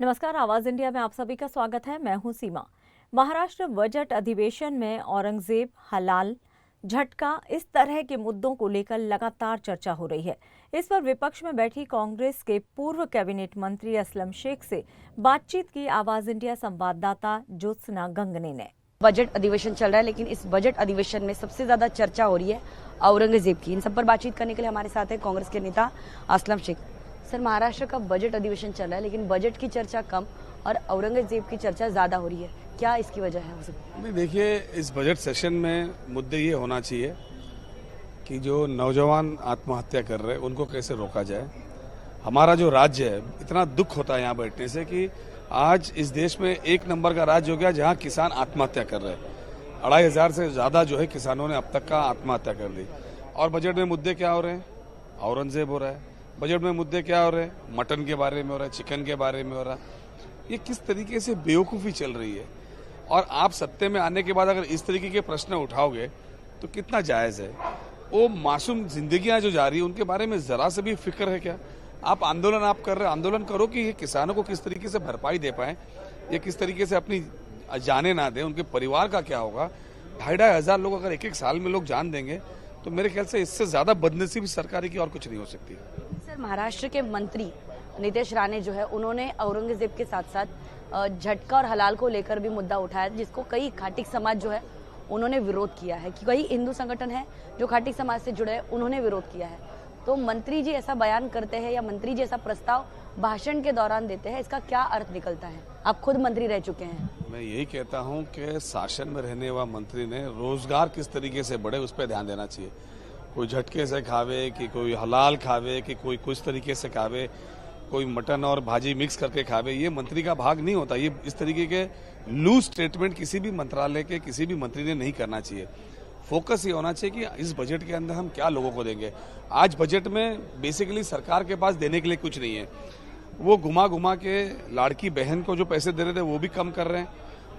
नमस्कार, आवाज इंडिया में आप सभी का स्वागत है। मैं हूं सीमा। महाराष्ट्र बजट अधिवेशन में औरंगजेब, हलाल, झटका, इस तरह के मुद्दों को लेकर लगातार चर्चा हो रही है। इस पर विपक्ष में बैठी कांग्रेस के पूर्व कैबिनेट मंत्री असलम शेख से बातचीत की आवाज इंडिया संवाददाता ज्योत्सना गंगने ने। बजट अधिवेशन चल रहा है, लेकिन इस बजट अधिवेशन में सबसे ज्यादा चर्चा हो रही है औरंगजेब की। इन सब पर बातचीत करने के लिए हमारे साथ है कांग्रेस के नेता असलम शेख। सर, महाराष्ट्र का बजट अधिवेशन चल रहा है, लेकिन बजट की चर्चा कम और औरंगजेब की चर्चा ज्यादा हो रही है। क्या इसकी वजह है? नहीं, देखिए, इस बजट सेशन में मुद्दे ये होना चाहिए कि जो नौजवान आत्महत्या कर रहे हैं उनको कैसे रोका जाए। हमारा जो राज्य है, इतना दुख होता है यहाँ बैठने से कि आज इस देश में एक नंबर का राज्य हो गया जहाँ किसान आत्महत्या कर रहे हैं। 2500 से ज़्यादा जो है किसानों ने अब तक का आत्महत्या कर दी। और बजट में मुद्दे क्या हो रहे हैं? औरंगजेब हो रहा है। बजट में मुद्दे क्या हो रहे हैं? मटन के बारे में हो रहा है, चिकन के बारे में हो रहा है। ये किस तरीके से बेवकूफ़ी चल रही है। और आप सत्ते में आने के बाद अगर इस तरीके के प्रश्न उठाओगे तो कितना जायज़ है? वो मासूम जिंदगियां जो जा रही है उनके बारे में जरा से भी फिक्र है क्या? आप आंदोलन आप कर रहे हैं, आंदोलन करो कि ये किसानों को किस तरीके से भरपाई दे पाए, ये किस तरीके से अपनी जाने ना दें, उनके परिवार का क्या होगा। 2,500 लोग अगर एक साल में लोग जान देंगे तो मेरे ख्याल से इससे ज्यादा बदनसीबी सरकारी की और कुछ नहीं हो सकती। सर, महाराष्ट्र के मंत्री नीतीश राणे जो है उन्होंने औरंगजेब के साथ साथ झटका और हलाल को लेकर भी मुद्दा उठाया, जिसको कई खाटिक समाज जो है उन्होंने विरोध किया है। कि कई हिंदू संगठन है जो खाटिक समाज से जुड़े हैं, उन्होंने विरोध किया है। तो मंत्री जी ऐसा बयान करते हैं या मंत्री जी ऐसा प्रस्ताव भाषण के दौरान देते हैं, इसका क्या अर्थ निकलता है? आप खुद मंत्री रह चुके हैं। मैं यही कहता हूं कि शासन में रहने वाला मंत्री ने रोजगार किस तरीके से बढ़े उस पर ध्यान देना चाहिए। कोई झटके से खावे, कि कोई हलाल खावे, कि कोई कुछ तरीके से खावे, कोई मटन और भाजी मिक्स करके खावे, ये मंत्री का भाग नहीं होता। ये इस तरीके के लूज स्टेटमेंट किसी भी मंत्रालय के किसी भी मंत्री ने नहीं करना चाहिए। फोकस ये होना चाहिए कि इस बजट के अंदर हम क्या लोगों को देंगे। आज बजट में बेसिकली सरकार के पास देने के लिए कुछ नहीं है। वो घुमा घुमा के लाड़की बहन को जो पैसे दे रहे थे वो भी कम कर रहे हैं,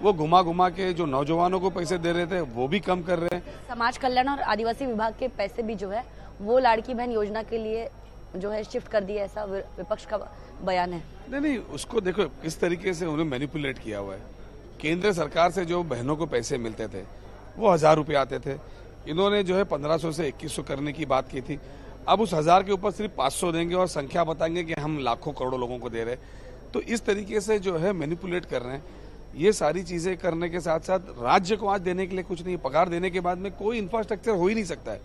वो घुमा घुमा के जो नौजवानों को पैसे दे रहे थे वो भी कम कर रहे हैं। समाज कल्याण और आदिवासी विभाग के पैसे भी जो है वो लाड़की बहन योजना के लिए जो है शिफ्ट कर दिया, ऐसा विपक्ष का बयान है। नहीं, उसको देखो किस तरीके से उन्होंने मैनिपुलेट किया हुआ है। केंद्र सरकार से जो बहनों को पैसे मिलते थे वो 1000 रुपये आते थे। इन्होंने जो है 1500 से 2100 करने की बात की थी। अब उस 1000 के ऊपर सिर्फ 500 देंगे और संख्या बताएंगे कि हम लाखों करोड़ों लोगों को दे रहे हैं। तो इस तरीके से जो है मैनिपुलेट कर रहे हैं। ये सारी चीजें करने के साथ साथ राज्य को आज देने के लिए कुछ नहीं, पगार देने के बाद में कोई इंफ्रास्ट्रक्चर हो ही नहीं सकता है।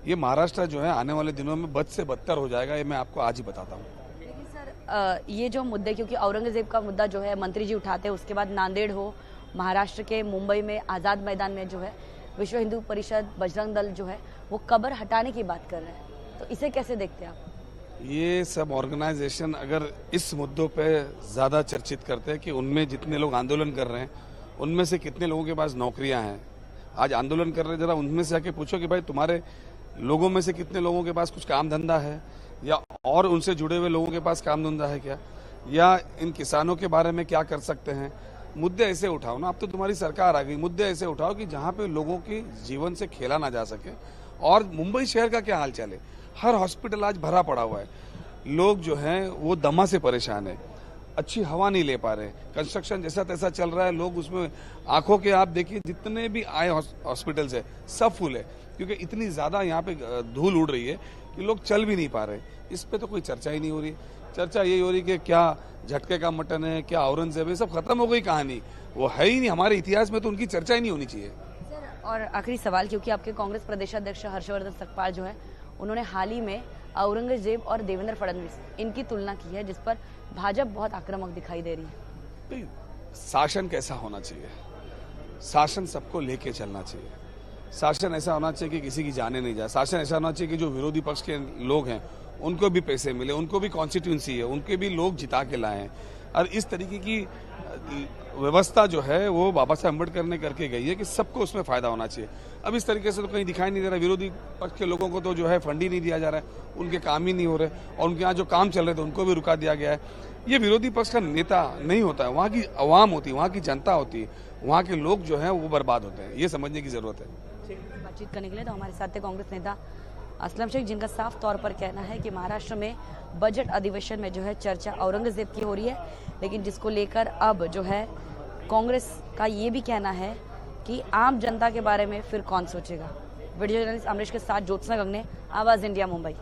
ये महाराष्ट्र जो है आने वाले दिनों में बद से बदतर हो जाएगा, ये मैं आपको आज ही बताता हूँ। लेकिन सर, ये जो मुद्दे, क्योंकि औरंगजेब का मुद्दा जो है मंत्री जी उठाते हैं, उसके बाद नांदेड़ हो, महाराष्ट्र के मुंबई में आजाद मैदान में जो है विश्व हिंदू परिषद, बजरंग दल जो है वो कब्र हटाने की बात कर रहे हैं। तो इसे कैसे देखते हैं आप? ये सब ऑर्गेनाइजेशन अगर इस मुद्दों पे ज्यादा चर्चित करते हैं कि उनमें जितने लोग आंदोलन कर रहे हैं उनमें से कितने लोगों के पास नौकरियां हैं, आज आंदोलन कर रहे हैं, जरा उनमें से आके पूछो कि भाई तुम्हारे लोगों में से कितने लोगों के पास कुछ काम धंधा है, या और उनसे जुड़े हुए लोगों के पास काम धंधा है क्या, या इन किसानों के बारे में क्या कर सकते हैं। मुद्दे ऐसे उठाओ ना, अब तो तुम्हारी सरकार आ गई, मुद्दे ऐसे उठाओ कि जहाँ पे लोगों के जीवन से खेला ना जा सके। और मुंबई शहर का क्या हाल चाल है? हर हॉस्पिटल आज भरा पड़ा हुआ है। लोग जो हैं वो दमा से परेशान है, अच्छी हवा नहीं ले पा रहे। कंस्ट्रक्शन जैसा तैसा चल रहा है, लोग उसमें आंखों के आप देखिए जितने भी आए हॉस्पिटल्स है सब फुल है, क्योंकि इतनी ज्यादा यहाँ पे धूल उड़ रही है कि लोग चल भी नहीं पा रहे। इस पे तो कोई चर्चा ही नहीं हो रही। चर्चा यही हो रही कि क्या झटके का मटन है, क्या औरंगजेब है, सब खत्म हो गई कहानी, वो है ही नहीं हमारे इतिहास में, तो उनकी चर्चा ही नहीं होनी चाहिए। सर, और आखिरी सवाल, क्योंकि आपके कांग्रेस प्रदेशाध्यक्ष हर्षवर्धन सकपाल जो है उन्होंने हाल ही में औरंगजेब और देवेंद्र फडणवीस इनकी तुलना की है, जिस पर भाजपा बहुत आक्रामक दिखाई दे रही है। शासन कैसा होना चाहिए? शासन सबको लेके चलना चाहिए। शासन ऐसा होना चाहिए कि किसी की जाने नहीं जाए। शासन ऐसा होना चाहिए कि जो विरोधी पक्ष के लोग हैं उनको भी पैसे मिले, उनको भी कॉन्स्टिट्यूंसी है, उनके भी लोग जिता के लाए हैं। और इस तरीके की व्यवस्था जो है वो बाबा साहब अम्बेडकर ने करके गई है कि सबको उसमें फायदा होना चाहिए। अब इस तरीके से तो कहीं दिखाई नहीं दे रहा। विरोधी पक्ष के लोगों को तो जो है फंड ही नहीं दिया जा रहा है, उनके काम ही नहीं हो रहे, और उनके यहाँ जो काम चल रहे थे उनको भी रुका दिया गया है। ये विरोधी पक्ष का नेता नहीं होता है, वहाँ की अवाम होती है, वहाँ की जनता होती है, वहाँ के लोग जो है वो बर्बाद होते हैं। ये समझने की जरूरत है। बातचीत करने के लिए तो हमारे साथ थे कांग्रेस नेता असलम शेख, जिनका साफ तौर पर कहना है कि महाराष्ट्र में बजट अधिवेशन में जो है चर्चा औरंगजेब की हो रही है, लेकिन जिसको लेकर अब जो है कांग्रेस का ये भी कहना है कि आम जनता के बारे में फिर कौन सोचेगा। वीडियो जर्नलिस्ट अमरीश के साथ ज्योत्सना गंगने, आवाज इंडिया, मुंबई।